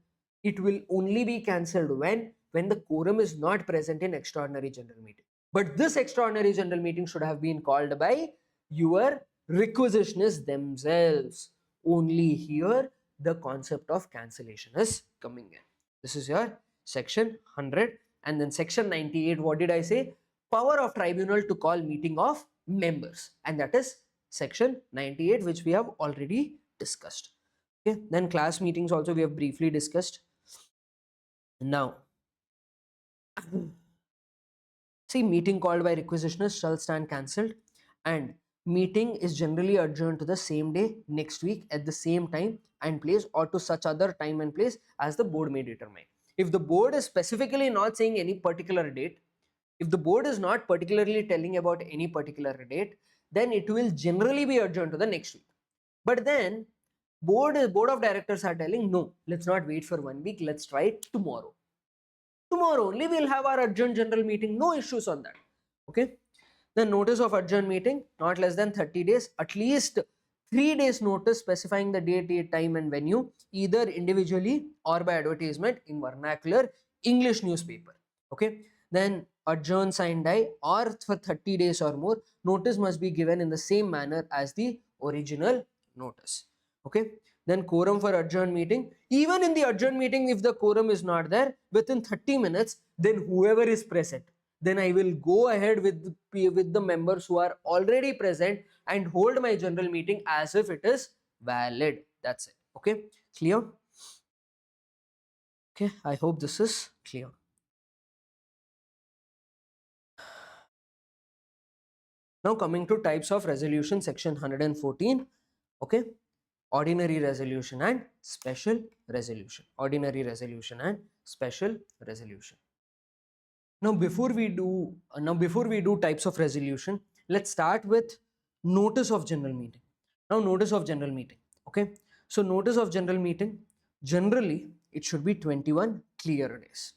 It will only be cancelled when the quorum is not present in extraordinary general meeting. But this extraordinary general meeting should have been called by your requisitionists themselves. Only here the concept of cancellation is coming in. This is your section 100. And then section 98, what did I say? Power of tribunal to call meeting of members. And that is section 98, which we have already discussed. Okay, then class meetings also we have briefly discussed. Now, see, meeting called by requisitioners shall stand cancelled and meeting is generally adjourned to the same day next week at the same time and place, or to such other time and place as the board may determine. If the board is specifically not saying any particular date, if the board is not particularly telling about any particular date, then it will generally be adjourned to the next week. But then board of directors are telling, no, let's not wait for 1 week, let's try it tomorrow. Tomorrow only we'll have our adjourned general meeting, no issues on that. Okay. The notice of adjourned meeting, not less than 30 days, at least 3 days notice specifying the date, time and venue, either individually or by advertisement in vernacular English newspaper. Okay. Then adjourn, sign, die, or for 30 days or more, notice must be given in the same manner as the original notice. Okay. Then quorum for adjourned meeting. Even in the adjourned meeting, if the quorum is not there, within 30 minutes, then whoever is present, then I will go ahead with the members who are already present and hold my general meeting as if it is valid. That's it. Okay. Clear? Okay. I hope this is clear. Now coming to types of resolution, section 114. Okay. Ordinary resolution and special resolution. Ordinary resolution and special resolution. Now before we do types of resolution, let's start with notice of general meeting. Now notice of general meeting. Okay. So notice of general meeting, generally it should be 21 clear days.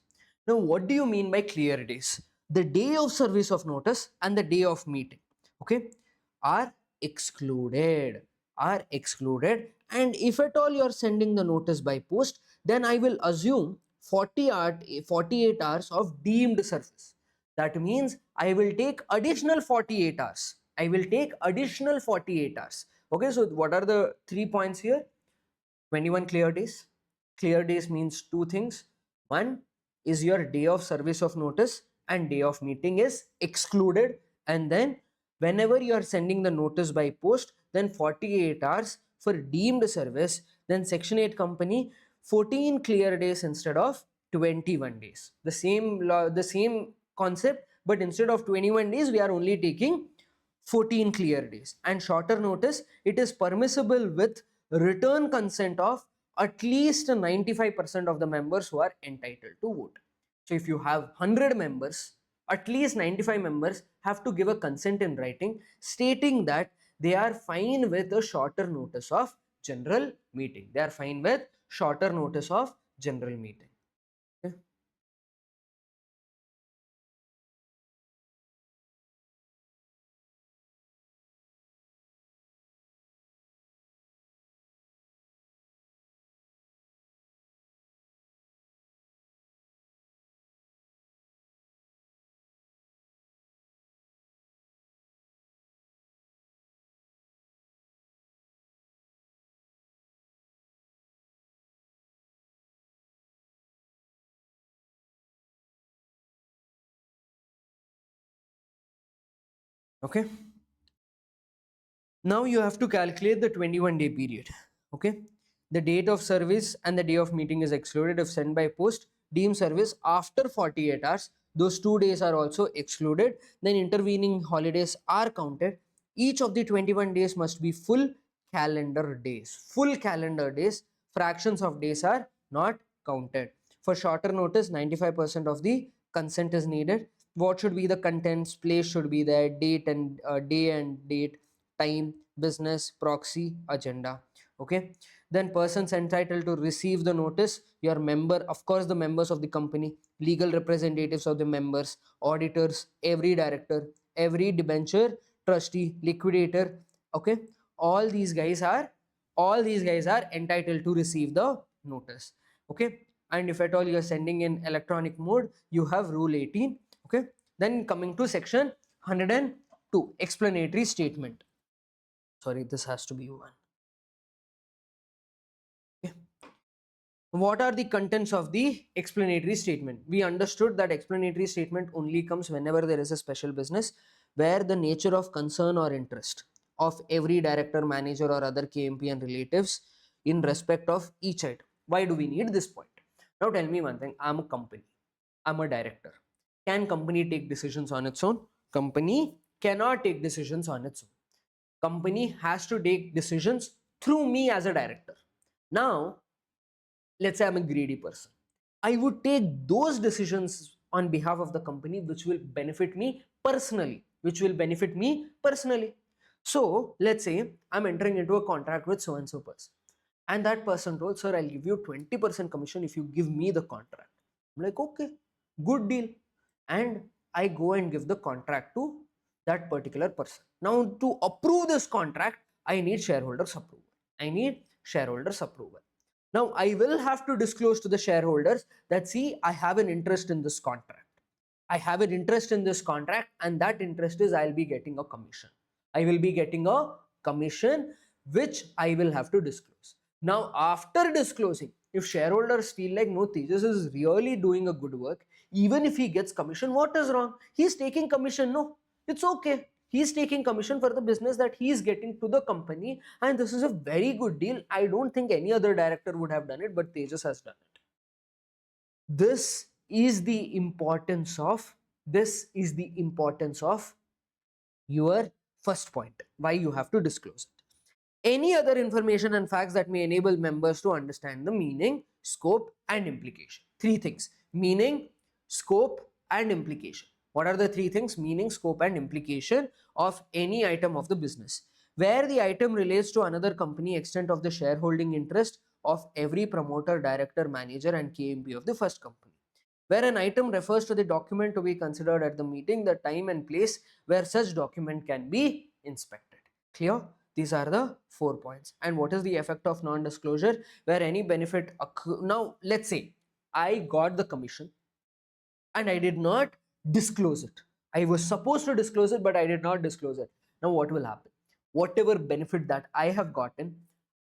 Now what do you mean by clear days? The day of service of notice and the day of meeting, okay, are excluded. And if at all you are sending the notice by post, then I will assume 48 hours of deemed service. That means I will take additional 48 hours. Okay, so what are the 3 points here? 21 clear days. Clear days means two things. One is your day of service of notice and day of meeting is excluded. And then whenever you are sending the notice by post, then 48 hours for deemed service. Then section 8 company, 14 clear days instead of 21 days. The same concept, but instead of 21 days, we are only taking 14 clear days. And shorter notice, it is permissible with return consent of at least 95% of the members who are entitled to vote. So if you have 100 members, at least 95 members have to give a consent in writing stating that they are fine with a shorter notice of general meeting. They are fine with shorter notice of general meeting. Okay. Okay. Now you have to calculate the 21-day period. Okay. The date of service and the day of meeting is excluded if sent by post. Deemed service after 48 hours, those 2 days are also excluded. Then intervening holidays are counted. Each of the 21 days must be full calendar days. Full calendar days. Fractions of days are not counted. For shorter notice, 95% of the consent is needed. What should be the contents? Place should be there. Date and day and date, time, business, proxy, agenda. Okay. Then persons entitled to receive the notice, your member, of course the members of the company, legal representatives of the members, auditors, every director, every debenture trustee, liquidator. Okay. All these guys are entitled to receive the notice. Okay. And if at all you are sending in electronic mode, you have rule 18. Okay. Then coming to section 102, explanatory statement. Sorry, this has to be one. Okay. What are the contents of the explanatory statement? We understood that explanatory statement only comes whenever there is a special business where the nature of concern or interest of every director, manager or other KMP and relatives in respect of each item. Why do we need this point? Now tell me one thing, I'm a company, I'm a director. Can company take decisions on its own? Company cannot take decisions on its own. Company has to take decisions through me as a director. Now, let's say I'm a greedy person. I would take those decisions on behalf of the company which will benefit me personally, So let's say I'm entering into a contract with so and so person. And that person told, sir, I'll give you 20% commission if you give me the contract. I'm like, okay, good deal. And I go and give the contract to that particular person. Now, to approve this contract, I need shareholders approval. Now, I will have to disclose to the shareholders that, see, I have an interest in this contract. And that interest is I'll be getting a commission. Which I will have to disclose. Now, after disclosing, if shareholders feel like, no, Tejas is really doing a good work, even if he gets commission, what is wrong? He's taking commission. No, it's okay. He's taking commission for the business that he's getting to the company, and this is a very good deal. I don't think any other director would have done it, but Tejas has done it. This is the importance of your first point, why you have to disclose it. Any other information and facts that may enable members to understand the meaning, scope, and implication. Three things: meaning, scope, and implication. What are the three things? Meaning, scope, and implication of any item of the business. Where the item relates to another company, extent of the shareholding interest of every promoter, director, manager, and KMP of the first company. Where an item refers to the document to be considered at the meeting, the time and place where such document can be inspected. Clear? These are the 4 points. And what is the effect of non-disclosure? Where any benefit occur. Now, let's say I got the commission and I did not disclose it. I was supposed to disclose it, but I did not disclose it. Now, what will happen? Whatever benefit that I have gotten,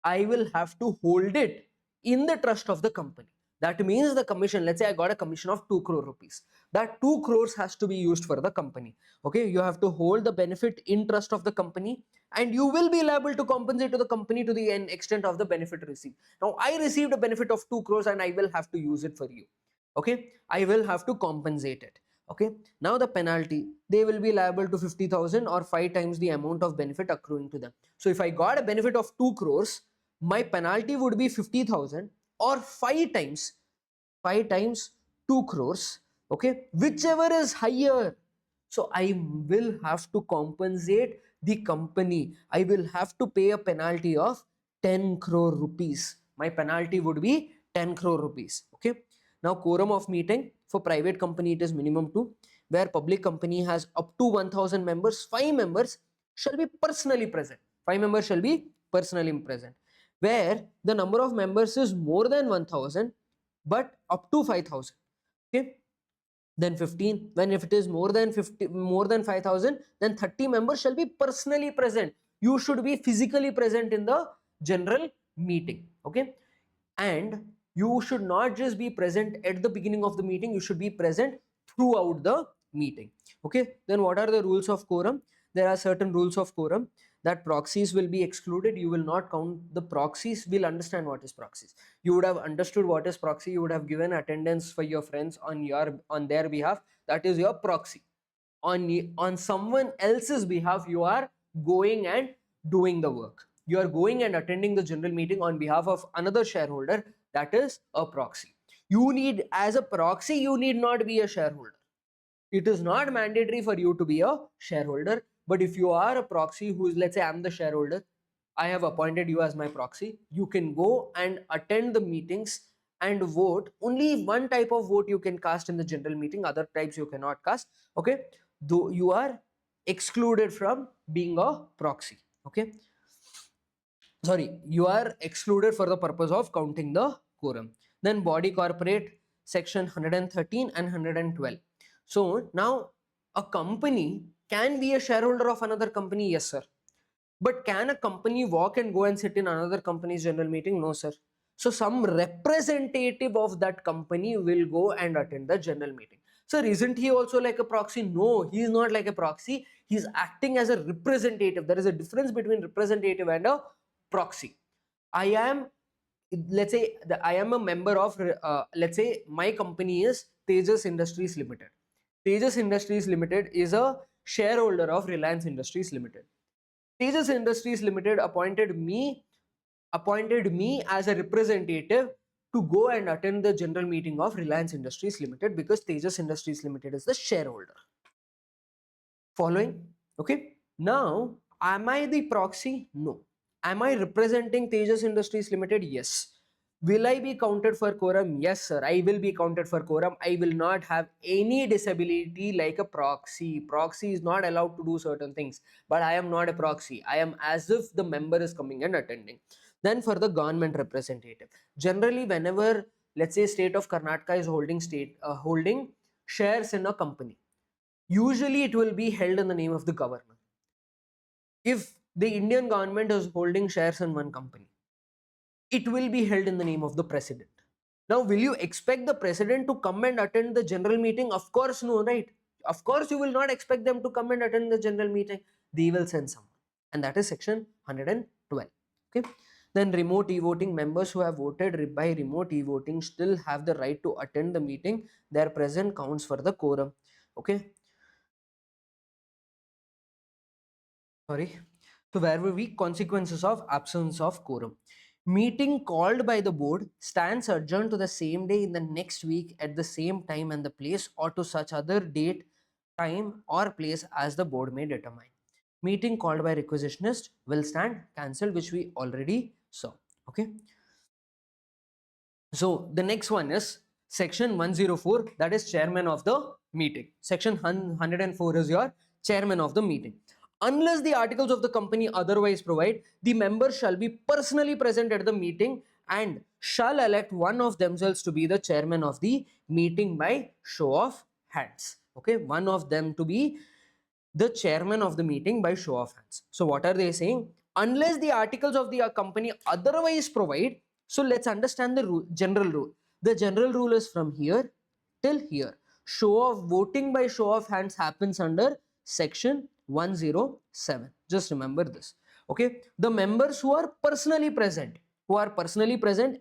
I will have to hold it in the trust of the company. That means the commission, let's say I got a commission of 2 crore rupees. That 2 crores has to be used for the company. Okay, you have to hold the benefit in trust of the company, and you will be liable to compensate to the company to the extent of the benefit received. Now, I received a benefit of 2 crores and I will have to use it for you. Okay, I will have to compensate it. Okay, now the penalty, they will be liable to 50,000 or 5 times the amount of benefit accruing to them. So if I got a benefit of 2 crores, my penalty would be 50,000 or 5 times 2 crores. Okay, whichever is higher. So I will have to compensate the company. I will have to pay a penalty of 10 crore rupees. My penalty would be 10 crore rupees. Okay. Now, quorum of meeting for private company, it is minimum 2. Where public company has up to 1000 members, 5 members shall be personally present. 5 members shall be personally present. Where the number of members is more than 1000 but up to 5000. Okay. Then 15. When if it is more than 5,000, then 30 members shall be personally present. You should be physically present in the general meeting. Okay. And you should not just be present at the beginning of the meeting, you should be present throughout the meeting. Okay. Then what are the rules of quorum? There are certain rules of quorum, that proxies will be excluded. You will not count the proxies. We'll understand what is proxies. You would have understood what is proxy. You would have given attendance for your friends on their behalf. That is your proxy. On someone else's behalf, you are going and doing the work. You are going and attending the general meeting on behalf of another shareholder. That is a proxy. As a proxy, you need not be a shareholder. It is not mandatory for you to be a shareholder. But if you are a proxy who is, let's say I'm the shareholder, I have appointed you as my proxy, you can go and attend the meetings and vote. Only one type of vote you can cast in the general meeting, other types you cannot cast. Okay, though you are excluded from being a proxy. Okay, sorry, you are excluded for the purpose of counting the quorum. Then body corporate, section 113 and 112. So now a company can be a shareholder of another company, yes sir. But can a company walk and go and sit in another company's general meeting? No sir. So some representative of that company will go and attend the general meeting. Sir, isn't he also like a proxy? No, he is not like a proxy. He is acting as a representative. There is a difference between representative and a proxy. I am, let's say, I am a member of, let's say my company is Tejas Industries Limited. Tejas Industries Limited is a shareholder of Reliance Industries Limited. Tejas Industries Limited appointed me as a representative to go and attend the general meeting of Reliance Industries Limited because Tejas Industries Limited is the shareholder. Following? Okay. Now, am I the proxy? No. Am I representing Tejas Industries Limited? Yes. Will I be counted for quorum? Yes, sir. I will be counted for quorum. I will not have any disability like a proxy. Proxy is not allowed to do certain things, but I am not a proxy. I am as if the member is coming and attending. Then for the government representative, generally whenever, let's say, state of Karnataka is holding shares in a company, usually it will be held in the name of the governor. If the Indian government is holding shares in one company, it will be held in the name of the president. Now, will you expect the president to come and attend the general meeting? Of course, no, right? Of course, you will not expect them to come and attend the general meeting. They will send someone. And that is section 112. Okay. Then remote e-voting, members who have voted by remote e-voting still have the right to attend the meeting. Their presence counts for the quorum. Okay. Sorry. So where were we? Consequences of absence of quorum. Meeting called by the board stands adjourned to the same day in the next week at the same time and the place, or to such other date, time or place as the board may determine. Meeting called by requisitionist will stand cancelled, which we already saw. Okay. So the next one is section 104, that is chairman of the meeting. Section 104 is your chairman of the meeting. Unless the articles of the company otherwise provide, the members shall be personally present at the meeting and shall elect one of themselves to be the chairman of the meeting by show of hands. Okay, one of them to be the chairman of the meeting by show of hands. So what are they saying? Unless the articles of the company otherwise provide, so let's understand the general rule. The general rule is from here till here. Show of voting by show of hands happens under section 107. Just remember this. Okay. The members who are personally present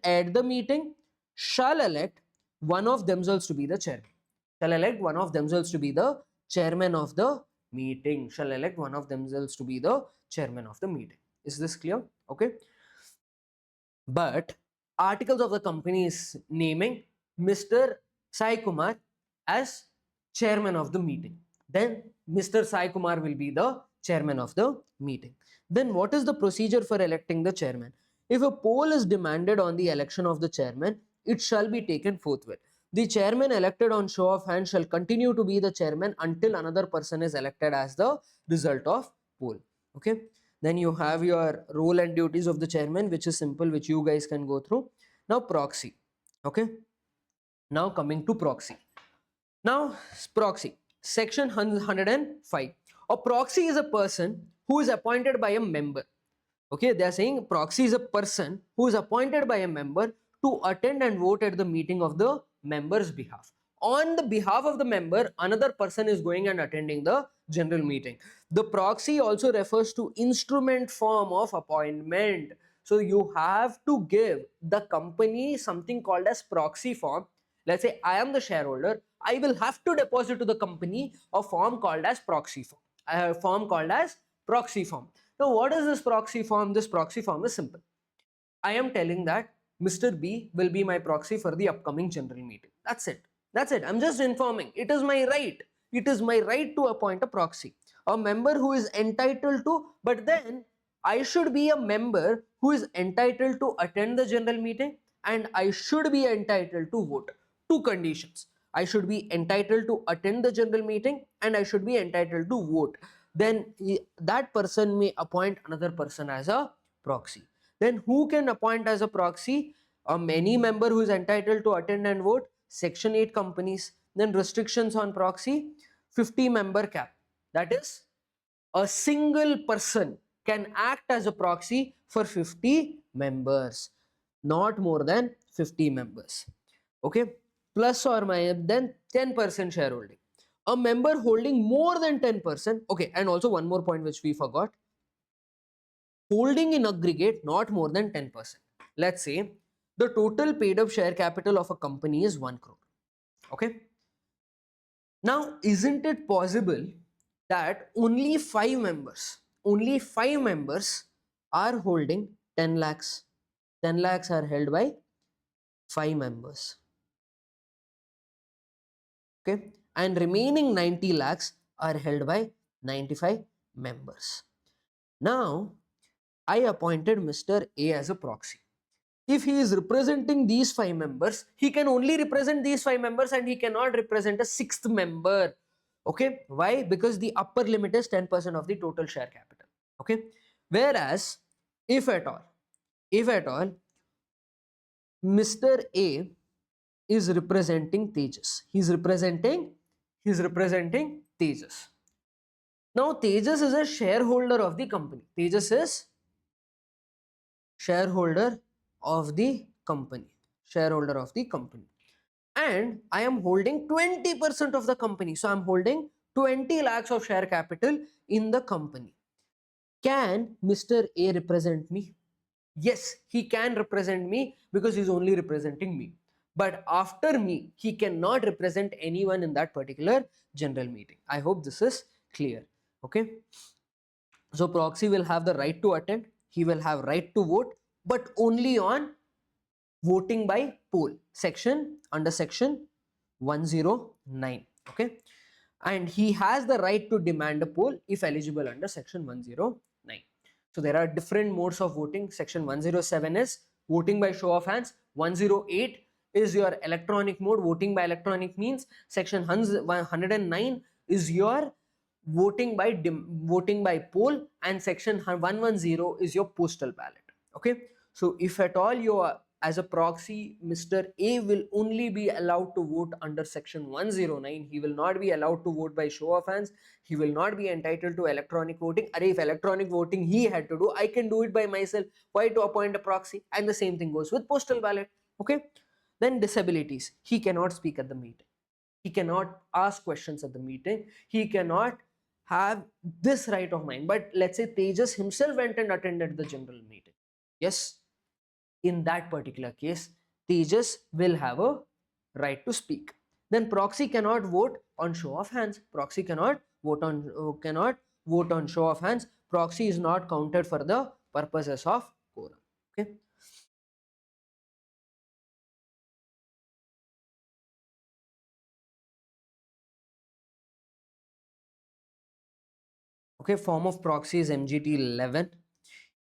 at the meeting shall elect one of themselves to be the chairman. Shall elect one of themselves to be the chairman of the meeting. Shall elect one of themselves to be the chairman of the meeting. Is this clear? Okay. But articles of the company is naming Mr. Sai Kumar as chairman of the meeting. Then Mr. Sai Kumar will be the chairman of the meeting. Then what is the procedure for electing the chairman? If a poll is demanded on the election of the chairman, it shall be taken forthwith. The chairman elected on show of hands shall continue to be the chairman until another person is elected as the result of poll. Okay. Then you have your role and duties of the chairman, which is simple, which you guys can go through. Now proxy. Okay. Now coming to proxy. Now proxy. Section 105. A proxy is a person who is appointed by a member. Okay, they are saying proxy is a person who is appointed by a member to attend and vote at the meeting of the member's behalf. On the behalf of the member, another person is going and attending the general meeting. The proxy also refers to instrument form of appointment. So you have to give the company something called as proxy form. Let's say I am the shareholder. I will have to deposit to the company a form called as proxy form. A form called as proxy form. Now, what is this proxy form? This proxy form is simple. I am telling that Mr. B will be my proxy for the upcoming general meeting. That's it. That's it. I'm just informing. It is my right. It is my right to appoint a proxy. A member who is entitled to, but then I should be a member who is entitled to attend the general meeting and I should be entitled to vote. Two conditions. I should be entitled to attend the general meeting and I should be entitled to vote. Then that person may appoint another person as a proxy. Then who can appoint as a proxy? Any member who is entitled to attend and vote. Section 8 companies. Then restrictions on proxy. 50 member cap. That is, a single person can act as a proxy for 50 members. Not more than 50 members. Okay. Plus or minus then 10% shareholding. A member holding more than 10%. Okay. And also one more point which we forgot. Holding in aggregate not more than 10%. Let's say the total paid up share capital of a company is 1 crore. Okay. Now, isn't it possible that only 5 members are holding 10 lakhs. 10 lakhs are held by 5 members. Okay, and remaining 90 lakhs are held by 95 members. Now, I appointed Mr. A as a proxy. If he is representing these 5 members, he can only represent these 5 members and he cannot represent a 6th member. Okay, why? Because the upper limit is 10% of the total share capital. Okay, whereas if at all Mr. A is representing Tejas, he's representing Tejas. Now Tejas is a shareholder of the company. Tejas is shareholder of the company. And I am holding 20% of the company. So I'm holding 20 lakhs of share capital in the company. Can Mr. A represent me? Yes, he can represent me because he's only representing me. But after me, he cannot represent anyone in that particular general meeting. I hope this is clear. Okay. So proxy will have the right to attend. He will have right to vote, but only on voting by poll. Under section 109. Okay. And he has the right to demand a poll if eligible under section 109. So there are different modes of voting. Section 107 is voting by show of hands. 108 is your electronic mode, voting by electronic means. Section 109 is your voting by poll, and section 110 is your postal ballot. Okay, so if at all you are as a proxy, Mr. A will only be allowed to vote under section 109. He will not be allowed to vote by show of hands. He will not be entitled to electronic voting. If electronic voting he had to do, I can do it by myself. Why to appoint a proxy? And the same thing goes with postal ballot. Okay. Then disabilities. He cannot speak at the meeting. He cannot ask questions at the meeting. He cannot have this right of mine. But let's say Tejas himself went and attended the general meeting. Yes. In that particular case, Tejas will have a right to speak. Then proxy cannot vote on show of hands. Proxy cannot vote on show of hands. Proxy is not counted for the purposes of quorum. Okay. Okay, form of proxy is MGT 11.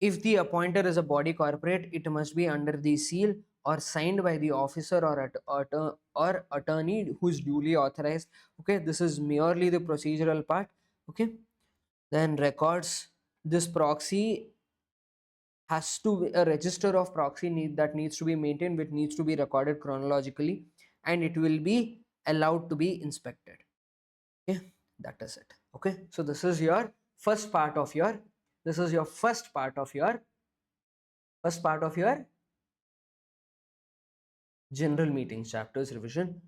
If the appointer is a body corporate, it must be under the seal or signed by the officer or attorney who is duly authorized. Okay, this is merely the procedural part. Okay, then records. This proxy has to be a register of proxy that needs to be maintained, which needs to be recorded chronologically, and it will be allowed to be inspected. Okay, that is it. Okay, so this is your first part of your general meetings chapters revision.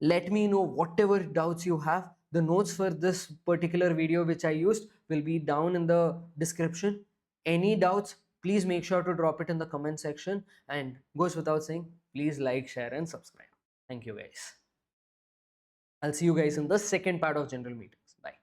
Let me know whatever doubts you have. The notes for this particular video which I used will be down in the description. Any doubts, please make sure to drop it in the comment section, and goes without saying, please like, share and subscribe. Thank you guys. I'll see you guys in the second part of general meetings. Bye.